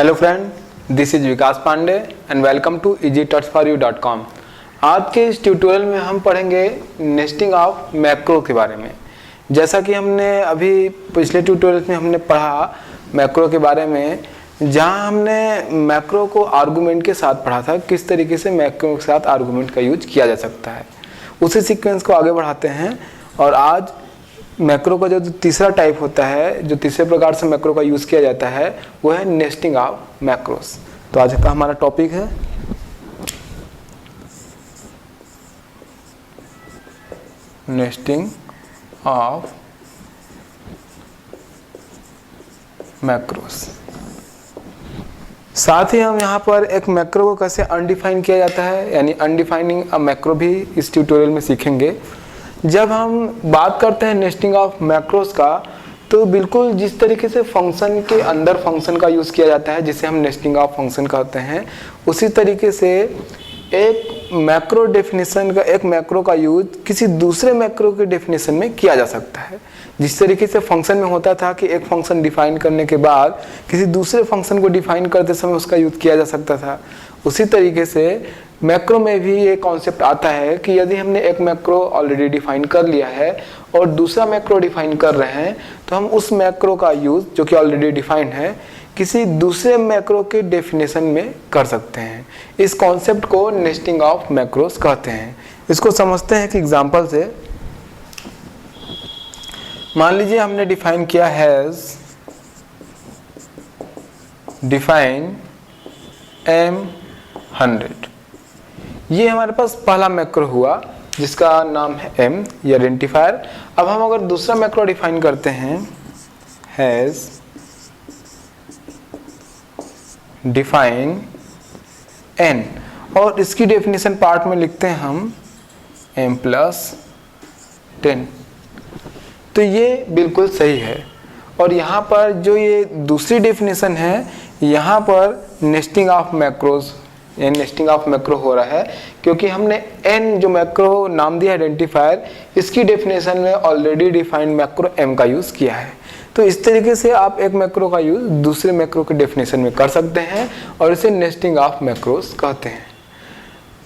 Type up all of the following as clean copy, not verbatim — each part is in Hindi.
Hello friend, this is Vikas Pandey and welcome to easytutsforyou.com। आज के इस ट्यूटोरियल में हम पढ़ेंगे नेस्टिंग ऑफ मैक्रो के बारे में। जैसा कि हमने अभी पिछले ट्यूटोरियल में हमने पढ़ा मैक्रो के बारे में, जहां हमने मैक्रो को आर्गुमेंट के साथ पढ़ा था, किस तरीके से मैक्रो के साथ आर्गुमेंट का यूज किया जा सकता है। उसी सीक्वेंस को आगे बढ़ाते हैं और आज मैक्रो का जो तीसरा टाइप होता है, जो तीसरे प्रकार से मैक्रो का यूज़ किया जाता है, वो है नेस्टिंग ऑफ मैक्रोस। तो आज का हमारा टॉपिक है नेस्टिंग ऑफ मैक्रोस। साथ ही हम यहाँ पर एक मैक्रो को कैसे अनडिफाइन किया जाता है, यानी अनडिफाइनिंग अ मैक्रो भी इस ट्यूटोरियल में सीखेंगे। जब हम बात करते हैं नेस्टिंग ऑफ मैक्रोस का, तो बिल्कुल जिस तरीके से फंक्शन के अंदर फंक्शन का यूज़ किया जाता है, जिसे हम नेस्टिंग ऑफ फंक्शन कहते हैं, उसी तरीके से एक मैक्रो डेफिनेशन का, एक मैक्रो का यूज किसी दूसरे मैक्रो के डेफिनेशन में किया जा सकता है। जिस तरीके से फंक्शन में होता था कि एक फंक्शन डिफाइन करने के बाद किसी दूसरे फंक्शन को डिफाइन करते समय उसका यूज किया जा सकता था, उसी तरीके से मैक्रो में भी ये कॉन्सेप्ट आता है कि यदि हमने एक मैक्रो ऑलरेडी डिफाइन कर लिया है और दूसरा मैक्रो डिफाइन कर रहे हैं, तो हम उस मैक्रो का यूज जो कि ऑलरेडी डिफाइंड है किसी दूसरे मैक्रो के डेफिनेशन में कर सकते हैं। इस कॉन्सेप्ट को नेस्टिंग ऑफ मैक्रोस कहते हैं। इसको समझते हैं कि एग्जांपल से। मान लीजिए हमने डिफाइन किया हैज डिफाइन M100। ये हमारे पास पहला मैक्रो हुआ जिसका नाम है M, ये आइडेंटिफायर। अब हम अगर दूसरा मैक्रो डिफाइन करते हैं हैज डिफाइन N, और इसकी डेफिनेशन पार्ट में लिखते हैं हम M+10। तो ये बिल्कुल सही है। और यहाँ पर जो ये दूसरी डेफिनेशन है, यहाँ पर नेस्टिंग ऑफ मैक्रोस, यानी नेस्टिंग ऑफ मैक्रो हो रहा है, क्योंकि हमने N जो मैक्रो नाम दिया आइडेंटिफायर, इसकी डेफिनेशन में ऑलरेडी डिफाइंड मैक्रो M का यूज़ किया है। तो इस तरीके से आप एक मैक्रो का यूज़ दूसरे मैक्रो के डेफिनेशन में कर सकते हैं और इसे नेस्टिंग ऑफ मैक्रोस कहते हैं।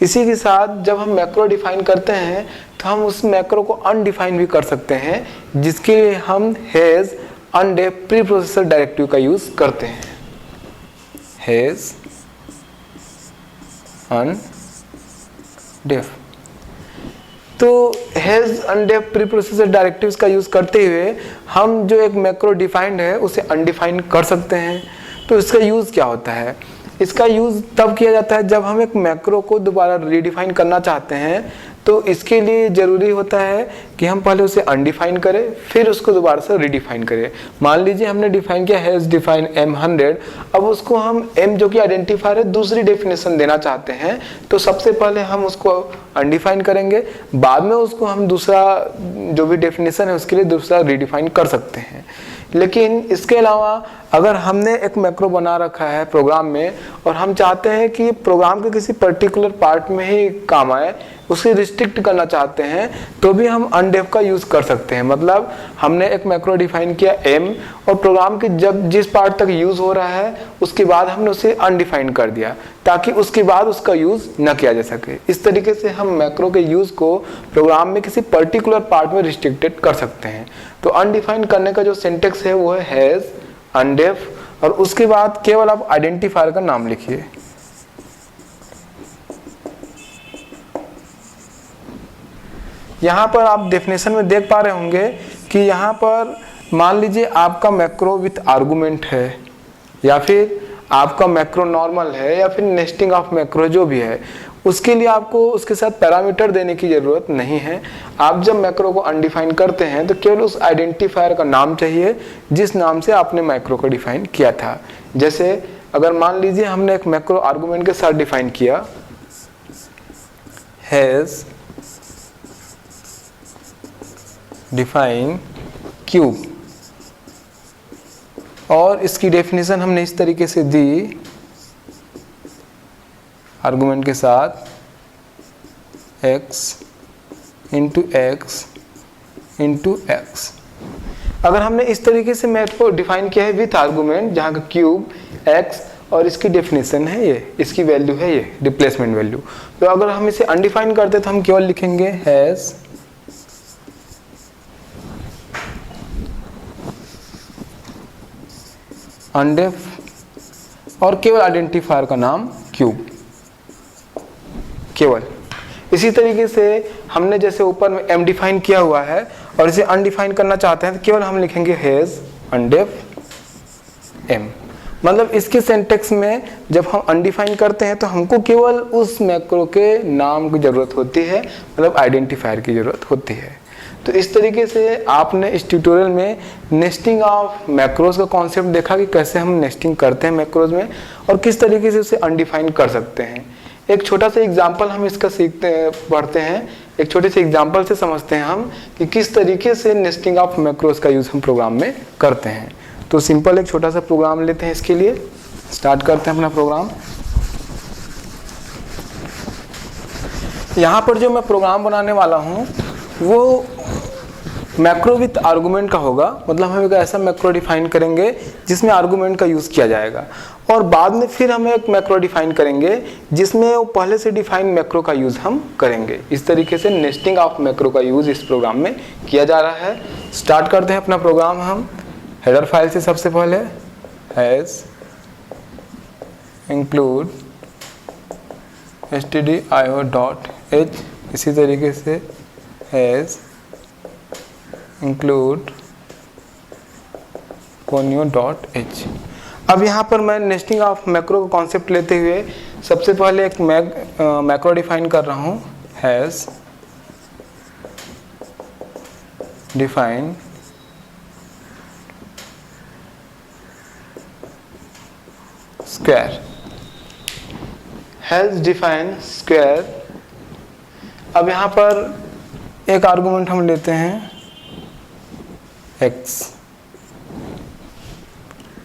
इसी के साथ जब हम मैक्रो डिफाइन करते हैं तो हम उस मैक्रो को अनडिफाइन भी कर सकते हैं, जिसके लिए हम हैज अनडेफ प्री प्रोसेसर डायरेक्टिव का यूज़ करते हैं। हैज अनडेफ, तो हैज अनडेफ प्री प्रोसेसर डायरेक्टिव्स का यूज़ करते हुए हम जो एक मैक्रो डिफाइंड है उसे अनडिफाइन कर सकते हैं। तो इसका यूज़ क्या होता है? इसका यूज़ तब किया जाता है जब हम एक मैक्रो को दोबारा रीडिफाइन करना चाहते हैं। तो इसके लिए ज़रूरी होता है कि हम पहले उसे अनडिफाइन करें, फिर उसको दोबारा से रीडिफाइन करें। मान लीजिए हमने डिफाइन किया हैज़ डिफाइन M100, अब उसको हम M जो कि आइडेंटिफायर है दूसरी डेफिनेशन देना चाहते हैं, तो सबसे पहले हम उसको अनडिफाइन करेंगे, बाद में उसको हम दूसरा जो भी डेफिनेशन है उसके लिए दूसरा रीडिफाइन कर सकते हैं। लेकिन इसके अलावा अगर हमने एक मैक्रो बना रखा है प्रोग्राम में और हम चाहते हैं कि प्रोग्राम के किसी पर्टिकुलर पार्ट में ही काम आए, उसे रिस्ट्रिक्ट करना चाहते हैं, तो भी हम अनडेफ का यूज़ कर सकते हैं। मतलब हमने एक मैक्रो डिफाइन किया M और प्रोग्राम के जब जिस पार्ट तक यूज़ हो रहा है उसके बाद हमने उसे अनडिफाइन कर दिया, ताकि उसके बाद उसका यूज़ न किया जा सके। इस तरीके से हम मैक्रो के यूज़ को प्रोग्राम में किसी पर्टिकुलर पार्ट में रिस्ट्रिक्टेड कर सकते हैं। तो अनडिफाइन करने का जो सिंटेक्स है वो है हैज़ अनडेफ, और उसके बाद केवल आप आइडेंटिफायर का नाम लिखिए। यहाँ पर आप डेफिनेशन में देख पा रहे होंगे कि यहाँ पर मान लीजिए आपका मैक्रो विथ आर्गुमेंट है, या फिर आपका मैक्रो नॉर्मल है, या फिर नेस्टिंग ऑफ मैक्रो जो भी है, उसके लिए आपको उसके साथ पैरामीटर देने की ज़रूरत नहीं है। आप जब मैक्रो को अनडिफाइन करते हैं तो केवल उस आइडेंटिफायर का नाम चाहिए जिस नाम से आपने मैक्रो को डिफाइन किया था। जैसे अगर मान लीजिए हमने एक मैक्रो आर्गुमेंट के साथ डिफाइन किया हैज़ डिफाइन क्यूब, और इसकी डेफिनेशन हमने इस तरीके से दी आर्गुमेंट के साथ x into x into x. अगर हमने इस तरीके से मैथ को डिफाइन किया है विथ आर्गुमेंट, जहाँ का क्यूब x और इसकी डेफिनेशन है ये, इसकी वैल्यू है ये रिप्लेसमेंट वैल्यू। तो अगर हम इसे अनडिफाइन करते तो हम केवल लिखेंगे हैज अनडेफ और केवल आइडेंटिफायर का नाम क्यूब, केवल। इसी तरीके से हमने जैसे ऊपर में एम डिफाइन किया हुआ है और इसे अनडिफाइन करना चाहते हैं तो केवल हम लिखेंगे हैज अनडेफ एम। मतलब इसके सिंटैक्स में जब हम अनडिफाइन करते हैं तो हमको केवल उस मैक्रो के नाम की ज़रूरत होती है, मतलब आइडेंटिफायर की ज़रूरत होती है। तो इस तरीके से आपने इस ट्यूटोरियल में नेस्टिंग ऑफ मैक्रोज का कॉन्सेप्ट देखा कि कैसे हम नेस्टिंग करते हैं मैक्रोज में और किस तरीके से उसे अनडिफाइन कर सकते हैं। एक छोटा सा एग्जाम्पल हम इसका पढ़ते हैं, एक छोटे से एग्जाम्पल से समझते हैं हम कि किस तरीके से नेस्टिंग ऑफ मैक्रोज का यूज़ हम प्रोग्राम में करते हैं। तो सिंपल एक छोटा सा प्रोग्राम लेते हैं, इसके लिए स्टार्ट करते हैं अपना प्रोग्राम। यहाँ पर जो मैं प्रोग्राम बनाने वाला हूँ वो मैक्रो विथ आर्गुमेंट का होगा, मतलब हम एक ऐसा मैक्रो डिफाइन करेंगे जिसमें आर्गुमेंट का यूज़ किया जाएगा और बाद में फिर हम एक मैक्रो डिफाइन करेंगे जिसमें वो पहले से डिफाइन मैक्रो का यूज़ हम करेंगे। इस तरीके से नेस्टिंग ऑफ मैक्रो का यूज़ इस प्रोग्राम में किया जा रहा है। स्टार्ट करते हैं अपना प्रोग्राम हम हेडर फाइल से। सबसे पहले हैज इंक्लूड stdio.h, इसी तरीके से हैज इंक्लूड conio.h। अब यहाँ पर मैं नेस्टिंग ऑफ मैक्रो का कॉन्सेप्ट लेते हुए सबसे पहले एक मैक्रो डिफाइन कर रहा हूँ, has define square, has define square. अब यहाँ पर एक आर्गुमेंट हम लेते हैं x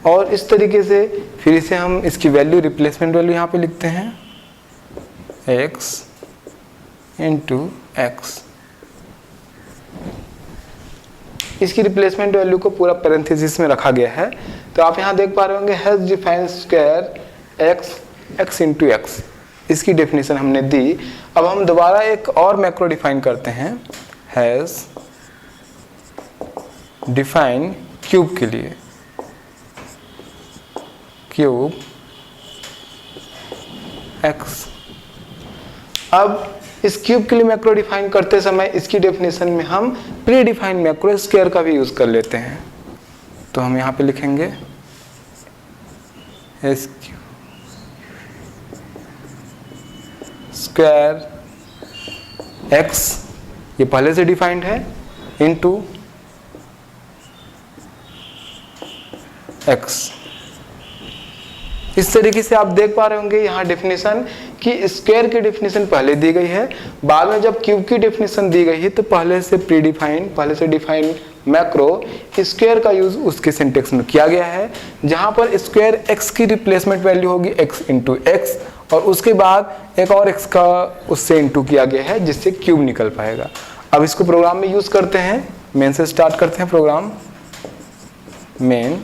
और इस तरीके से फिर इसे हम इसकी वैल्यू रिप्लेसमेंट वैल्यू यहाँ पे लिखते हैं x इंटू एक्स। इसकी रिप्लेसमेंट वैल्यू को पूरा पैरेंथेसिस में रखा गया है। तो आप यहाँ देख पा रहे होंगे has define square x into x, इसकी डेफिनेशन हमने दी। अब हम दोबारा एक और मैक्रो डिफाइन करते हैं, हैज डिफाइन क्यूब के लिए, क्यूब x। अब इस क्यूब के लिए मैक्रो डिफाइन करते समय इसकी डेफिनेशन में हम प्री डिफाइन मैक्रो स्क्वायर का भी यूज कर लेते हैं। तो हम यहाँ पे लिखेंगे स्क्वायर x, ये पहले से डिफाइंड है, इनटू x। इस तरीके से आप देख पा रहे होंगे यहाँ डेफिनेशन कि स्क्वायर की डेफिनेशन पहले दी गई है, बाद में जब क्यूब की डेफिनेशन दी गई है तो पहले से प्री डिफाइन, पहले से डिफाइंड मैक्रो स्क्वायर का यूज उसके सिंटेक्स में किया गया है, जहां पर स्क्वायर x की रिप्लेसमेंट वैल्यू होगी x इंटू एक्स और उसके बाद एक और x का उससे इंटू किया गया है जिससे क्यूब निकल पाएगा। अब इसको प्रोग्राम में यूज करते हैं, मेन से स्टार्ट करते हैं प्रोग्राम। मेन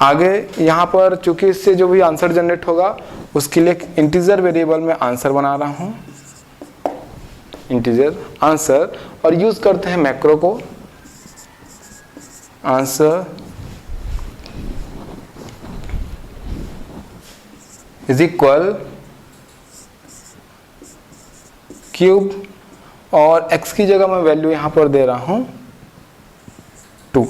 आगे यहाँ पर चूंकि इससे जो भी आंसर जनरेट होगा उसके लिए एक इंटीजर वेरिएबल में आंसर बना रहा हूँ, इंटीजर आंसर, और यूज करते हैं मैक्रो को। आंसर इज इक्वल क्यूब और x की जगह मैं वैल्यू यहां पर दे रहा हूं 2।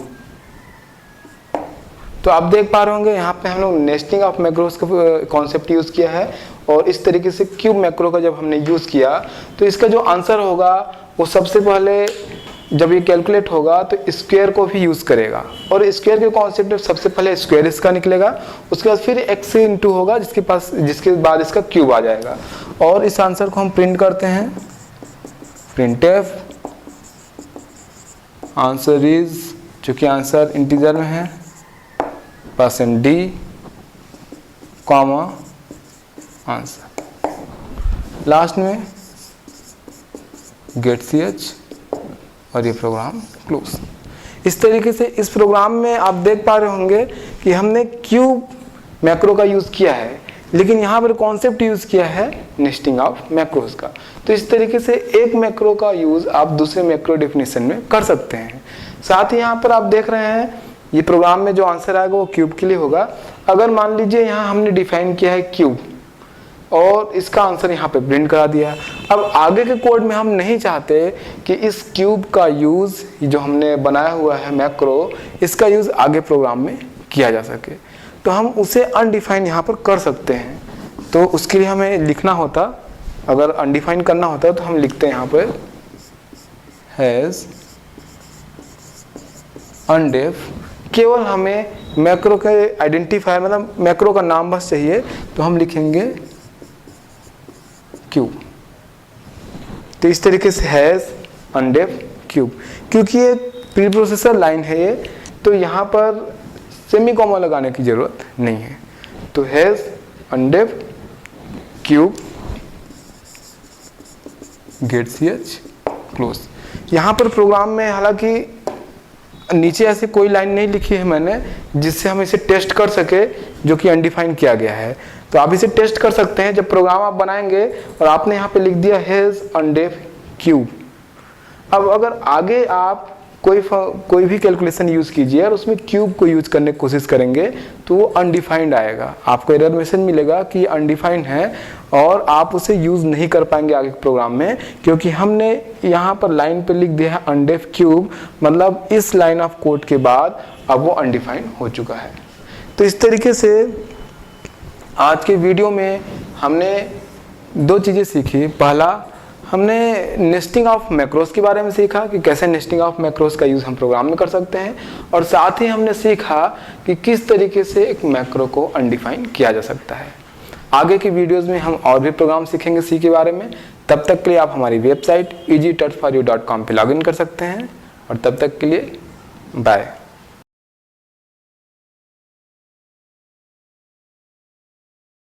तो आप देख पा रहे होंगे यहाँ पे हम लोग नेस्टिंग ऑफ मैक्रोस का कॉन्सेप्ट यूज किया है और इस तरीके से क्यूब मैक्रो का जब हमने यूज किया तो इसका जो आंसर होगा वो सबसे पहले जब ये कैलकुलेट होगा तो स्क्वायर को भी यूज करेगा और स्क्वायर के कॉन्सेप्ट में सबसे पहले स्क्वायर इसका निकलेगा, उसके बाद फिर x से इंटू होगा जिसके बाद इसका क्यूब आ जाएगा और इस आंसर को हम प्रिंट करते हैं। प्रिंटफ आंसर इज, चूंकि आंसर इंटीजर में है, % d कॉमा आंसर, लास्ट में गेट ch और ये प्रोग्राम क्लोज। इस तरीके से इस प्रोग्राम में आप देख पा रहे होंगे कि हमने क्यूब मैक्रो का यूज़ किया है, लेकिन यहाँ पर कॉन्सेप्ट यूज़ किया है नेस्टिंग ऑफ मैक्रोज का। तो इस तरीके से एक मैक्रो का यूज़ आप दूसरे मैक्रो डेफिनेशन में कर सकते हैं। साथ ही यहाँ पर आप देख रहे हैं ये प्रोग्राम में जो आंसर आएगा वो क्यूब के लिए होगा। अगर मान लीजिए यहाँ हमने डिफाइन किया है क्यूब और इसका आंसर यहाँ पे प्रिंट करा दिया, अब आगे के कोड में हम नहीं चाहते कि इस क्यूब का यूज़ जो हमने बनाया हुआ है मैक्रो, इसका यूज़ आगे प्रोग्राम में किया जा सके, तो हम उसे अनडिफाइन यहाँ पर कर सकते हैं। तो उसके लिए हमें लिखना होता, अगर अनडिफाइन करना होता तो हम लिखते हैं यहाँ पर हैज़ अनडेफ, केवल हमें मैक्रो के आइडेंटिफायर मतलब मैक्रो का नाम बस चाहिए, तो हम लिखेंगे क्यूब। तो इस तरीके से हैज़ अनडेफ क्यूब, क्योंकि ये प्री प्रोसेसर लाइन है ये, तो यहाँ पर सेमी कॉमा लगाने की जरूरत नहीं है। तो हैज़ अनडेफ क्यूब गेट ch क्लोज। यहाँ पर प्रोग्राम में हालांकि नीचे ऐसी कोई लाइन नहीं लिखी है मैंने जिससे हम इसे टेस्ट कर सके, जो कि अनडिफाइन किया गया है। तो आप इसे टेस्ट कर सकते हैं जब प्रोग्राम आप बनाएंगे और आपने यहाँ पे लिख दिया हैज़ अनडेफ क्यूब। अब अगर आगे आप कोई भी कैलकुलेशन यूज़ कीजिए और उसमें क्यूब को यूज करने की कोशिश करेंगे तो वो अनडिफाइंड आएगा, आपको एरर मैसेज मिलेगा कि ये अनडिफाइंड है और आप उसे यूज़ नहीं कर पाएंगे आगे प्रोग्राम में, क्योंकि हमने यहाँ पर लाइन पे लिख दिया है अनडेफ क्यूब, मतलब इस लाइन ऑफ कोड के बाद अब वो अनडिफाइंड हो चुका है। तो इस तरीके से आज के वीडियो में हमने दो चीज़ें सीखी। पहला, हमने नेस्टिंग ऑफ मैक्रोस के बारे में सीखा कि कैसे नेस्टिंग ऑफ मैक्रोस का यूज़ हम प्रोग्राम में कर सकते हैं, और साथ ही हमने सीखा कि किस तरीके से एक मैक्रो को अनडिफाइन किया जा सकता है। आगे की वीडियोस में हम और भी प्रोग्राम सीखेंगे सी के बारे में। तब तक के लिए आप हमारी वेबसाइट easytouchforyou.com पे लॉगिन कर सकते हैं, और तब तक के लिए बाय।